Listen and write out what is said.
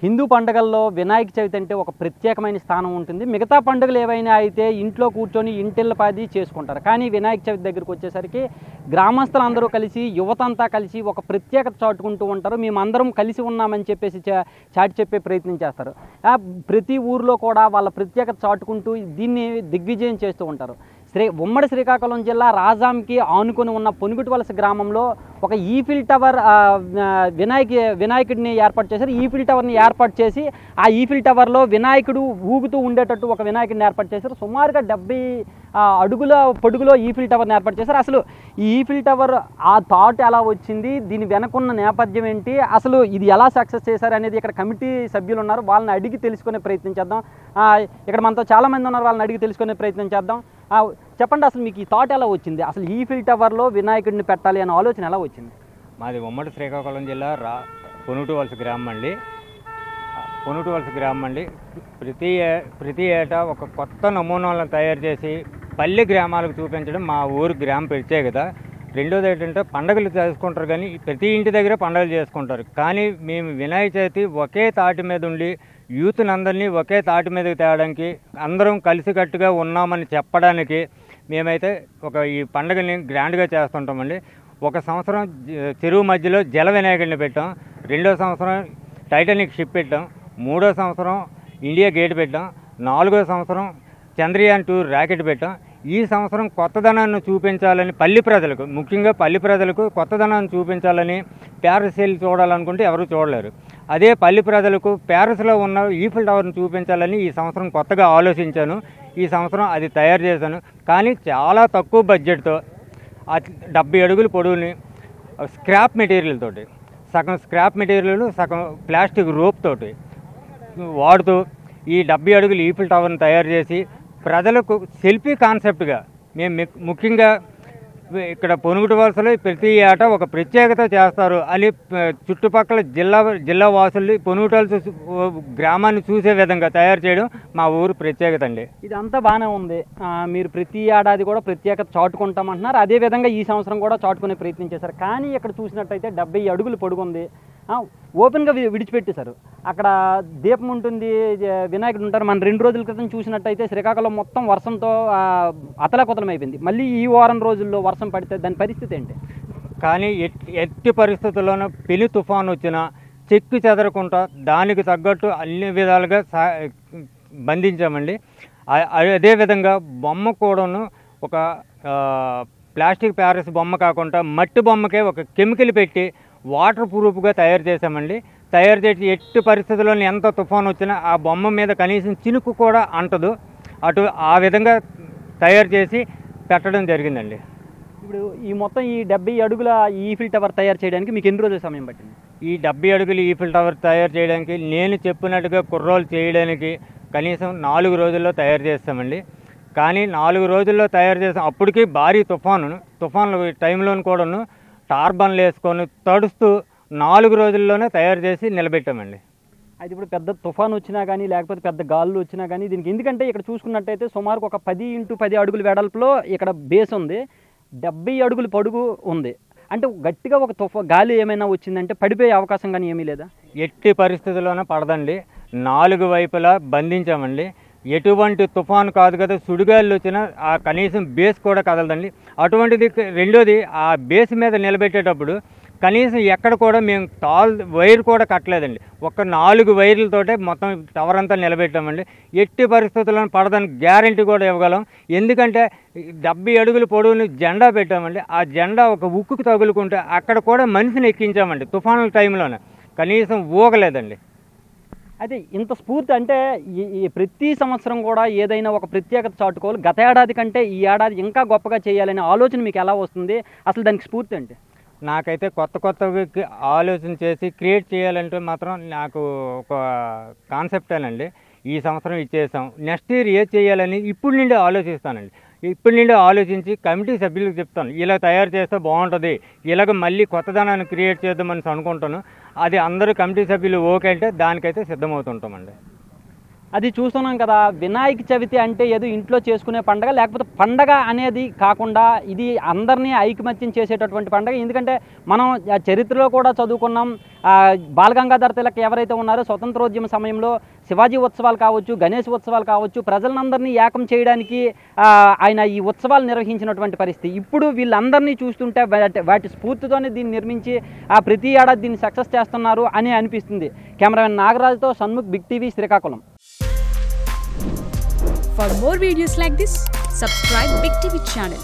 హిందూ పండుగల్లో వినాయక చవితి అంటే ఒక ప్రత్యేకమైన స్థానం ఉంటుంది. మిగతా పండుగలు ఏవైనా అయితే ఇంట్లో కూర్చొని ఇంటిల్లపాది చేసుకుంటారు. కానీ వినాయక చవితి దగ్గరికి వచ్చేసరికి గ్రామస్తులందరూ కలిసి, యువతంతా కలిసి ఒక ప్రత్యేకత చాటుకుంటూ ఉంటారు. మేమందరం కలిసి ఉన్నామని చెప్పేసి చాటి చెప్పే ప్రయత్నం చేస్తారు. ప్రతి ఊరిలో కూడా వాళ్ళ ప్రత్యేకత చాటుకుంటూ దీన్ని దిగ్విజయం చేస్తూ ఉంటారు. ఉమ్మడి శ్రీకాకుళం జిల్లా రాజాంకి ఆనుకొని ఉన్న పొనుగుటివలస గ్రామంలో ఒక ఈఫిల్ టవర్ వినాయకుడిని ఏర్పాటు చేశారు. ఈఫిల్ టవర్ని ఏర్పాటు చేసి ఆ ఈఫిల్ టవర్లో వినాయకుడు ఊగుతూ ఉండేటట్టు ఒక వినాయకుడిని ఏర్పాటు చేశారు. సుమారుగా 70 అడుగుల పొడుగులో ఈఫిల్ టవర్ని ఏర్పాటు చేశారు. అసలు ఈ ఈఫిల్ టవర్ ఆ థాట్ ఎలా వచ్చింది, దీని వెనకున్న నేపథ్యం ఏంటి, అసలు ఇది ఎలా సక్సెస్ చేశారు అనేది ఇక్కడ కమిటీ సభ్యులు ఉన్నారు, వాళ్ళని అడిగి తెలుసుకునే ప్రయత్నం చేద్దాం. ఇక్కడ మనతో చాలామంది ఉన్నారు, వాళ్ళని అడిగి తెలుసుకునే ప్రయత్నం చేద్దాం. చెప్పండి, అసలు మీకు ఈ థాట్ ఎలా వచ్చింది? అసలు ఈఫిల్ టవర్లో వినాయకుడిని పెట్టాలి అనే ఆలోచన ఎలా వచ్చింది? మాది ఉమ్మడి శ్రీకాకుళం జిల్లా పొనుగుటివలస గ్రామం అండి. పొనుగుటివలస గ్రామం అండి. ప్రతి ఏటా ఒక కొత్త నమూనాలను తయారు చేసి పల్లె గ్రామాలకు చూపించడం మా ఊరు గ్రామ ప్రత్యేకత. రెండోది ఏంటంటే పండుగలు చేసుకుంటారు, కానీ ప్రతి ఇంటి దగ్గర పండుగలు చేసుకుంటారు. కానీ మేము వినాయక చవితి ఒకే తాటి మీద ఉండి యూత్ని అందరినీ ఒకే తాటి మీదకి తేవడానికి, అందరం కలిసికట్టుగా ఉన్నామని చెప్పడానికి మేమైతే ఈ పండుగని గ్రాండ్గా చేస్తుంటామండి. ఒక సంవత్సరం చెరువు మధ్యలో జల వినాయకుడిని పెట్టాం, రెండో సంవత్సరం టైటానిక్ షిప్ పెట్టాం, మూడో సంవత్సరం ఇండియా గేట్ పెట్టాం, నాలుగో సంవత్సరం చంద్రయాన్ 2 రాకెట్ పెట్టాం. ఈ సంవత్సరం కొత్తదనాన్ని చూపించాలని ముఖ్యంగా పల్లి ప్రజలకు కొత్తదనాన్ని చూపించాలని ప్యారిస్ వెళ్ళి చూడాలనుకుంటే ఎవరు చూడలేరు. అదే పల్లి ప్రజలకు ప్యారిస్లో ఉన్న ఈఫిల్ టవర్ని చూపించాలని ఈ సంవత్సరం కొత్తగా ఆలోచించాను. ఈ సంవత్సరం అది తయారు చేశాను. కానీ చాలా తక్కువ బడ్జెట్తో 70 అడుగుల పొడవుని స్క్రాప్ మెటీరియల్ తోటి, సగం స్క్రాప్ మెటీరియల్ సగం ప్లాస్టిక్ రోప్ తోటి వాడుతూ ఈ 70 అడుగుల ఈఫిల్ టవర్ని తయారు చేసి ప్రజలకు సెల్ఫీ కాన్సెప్ట్గా మేము ముఖ్యంగా ఇక్కడ పొనుగుటివలసలో ప్రతి ఏటా ఒక ప్రత్యేకత చేస్తారు అని చుట్టుపక్కల జిల్లా వాసులు పొనుగుటివలస గ్రామాన్ని చూసే విధంగా తయారు చేయడం మా ఊరు ప్రత్యేకత అండి. ఇదంతా బాగానే ఉంది. మీరు ప్రతి ఏడాది కూడా ప్రత్యేకత చాటుకుంటామంటున్నారు. అదేవిధంగా ఈ సంవత్సరం కూడా చాటుకునే ప్రయత్నం చేశారు. కానీ ఇక్కడ చూసినట్టయితే 70 అడుగులు పొడుగుంది, ఓపెన్గా విడిచిపెట్టేశారు. అక్కడ దీపం ఉంటుంది, వినాయకుడు ఉంటారు. మన 2 రోజుల క్రితం చూసినట్టయితే శ్రీకాకుళం మొత్తం వర్షంతో అతలకుతలం అయిపోయింది. మళ్ళీ ఈ వారం రోజుల్లో వర్షం పడితే దాని పరిస్థితి ఏంటి? కానీ ఎట్టి పరిస్థితుల్లోనూ పెను తుఫాను వచ్చినా చెక్కు చెదరకుండా దానికి తగ్గట్టు అన్ని విధాలుగా బంధించామండి. అదేవిధంగా బొమ్మ కూడాను ఒక ప్లాస్టిక్ ప్యారిస్ బొమ్మ కాకుండా మట్టి బొమ్మకే ఒక కెమికల్ పెట్టి వాటర్ ప్రూఫ్గా తయారు చేసామండి. తయారు చేసి ఎట్టి పరిస్థితుల్లోనూ ఎంత తుఫాను వచ్చినా ఆ బొమ్మ మీద కనీసం చినుకు కూడా అంటదు. ఆ విధంగా తయారు చేసి పెట్టడం జరిగిందండి. ఇప్పుడు ఈ మొత్తం ఈ 70 అడుగుల ఈఫిల్ టవర్ తయారు చేయడానికి మీకు ఎన్ని రోజుల సమయం పట్టింది? ఈ 70 అడుగుల ఈఫిల్ టవర్ తయారు చేయడానికి నేను చెప్పినట్టుగా కుర్రోలు చేయడానికి కనీసం 4 రోజుల్లో తయారు చేస్తామండి. కానీ 4 రోజుల్లో తయారు చేసాం. అప్పటికి భారీ తుఫాను టైంలోను కూడాను టార్బన్లు వేసుకొని తడుస్తూ 4 రోజుల్లోనే తయారు చేసి నిలబెట్టామండి. అది ఇప్పుడు పెద్ద తుఫాను వచ్చినా కానీ, లేకపోతే పెద్ద గాలులు వచ్చినా కానీ దీనికి, ఎందుకంటే ఇక్కడ చూసుకున్నట్టయితే సుమారుకు ఒక 10 × 10 అడుగుల వెడల్పులో ఇక్కడ బేస్ ఉంది, 70 అడుగుల పొడుగు ఉంది. అంటే గట్టిగా ఒక గాలి ఏమైనా వచ్చిందంటే పడిపోయే అవకాశం కానీ ఏమీ లేదా? ఎట్టి పరిస్థితుల్లోనే పడదండి. 4 వైపులా బంధించామండి. ఎటువంటి తుఫాను కాదు కదా, సుడిగాళ్ళు వచ్చినా ఆ కనీసం బేస్ కూడా కదలదండి. అటువంటిది రెండోది, ఆ బేస్ మీద నిలబెట్టేటప్పుడు కనీసం ఎక్కడ కూడా మేము వైర్ కూడా కట్టలేదండి. ఒక 4 వైర్లతోటే మొత్తం టవర్ అంతా నిలబెట్టామండి. ఎట్టి పరిస్థితుల్లో పడదని గ్యారంటీ కూడా ఇవ్వగలం. ఎందుకంటే 70 అడుగుల పొడవుని జెండా పెట్టామండి. ఆ జెండా ఒక ఉక్కుకు తగులుకుంటే అక్కడ కూడా మనిషిని ఎక్కించామండి. తుఫానుల టైంలోనే కనీసం ఊగలేదండి. అయితే ఇంత స్ఫూర్తి అంటే ఈ ప్రతి సంవత్సరం కూడా ఏదైనా ఒక ప్రత్యేకత చాటుకోవాలి, గత ఏడాది కంటే ఈ ఏడాది ఇంకా గొప్పగా చేయాలనే ఆలోచన మీకు ఎలా వస్తుంది? అసలు దానికి స్ఫూర్తి అంటే? నాకైతే కొత్తగా ఆలోచన చేసి క్రియేట్ చేయాలంటే మాత్రం నాకు ఒక కాన్సెప్టేనండి. ఈ సంవత్సరం ఇచ్చేసాం, నెక్స్ట్ ఇయర్ ఏది చేయాలని ఇప్పటి నుండి ఆలోచిస్తానండి. ఇప్పటి నుండి ఆలోచించి కమిటీ సభ్యులకు చెప్తాను, ఇలా తయారు చేస్తే బాగుంటుంది, ఇలాగ మళ్ళీ కొత్తదనాన్ని క్రియేట్ చేద్దామని అనుకుంటాను. అది అందరూ కమిటీ సభ్యులు ఓకే అంటే దానికైతే సిద్ధమవుతుంటామండి. అది చూస్తున్నాం కదా. వినాయక చవితి అంటే ఏదో ఇంట్లో చేసుకునే పండగ, లేకపోతే పండగ అనేది కాకుండా ఇది అందరినీ ఐకమత్యం చేసేటటువంటి పండగ. ఎందుకంటే మనం చరిత్రలో కూడా చదువుకున్నాం, బాలగంగాధర తిలక్ ఎవరైతే ఉన్నారో స్వతంత్రోద్యమ సమయంలో శివాజీ ఉత్సవాలు కావచ్చు, గణేష్ ఉత్సవాలు కావచ్చు, ప్రజలందరినీ ఏకం చేయడానికి ఆయన ఈ ఉత్సవాలు నిర్వహించినటువంటి పరిస్థితి. ఇప్పుడు వీళ్ళందరినీ చూస్తుంటే వాటి స్ఫూర్తితోనే దీన్ని నిర్మించి ప్రతి ఏడాది దీన్ని సక్సెస్ చేస్తున్నారు అని అనిపిస్తుంది. కెమెరామెన్ నాగరాజుతో Shanmukh, big TV, Srikakulam. For more videos like this, subscribe Big TV channel.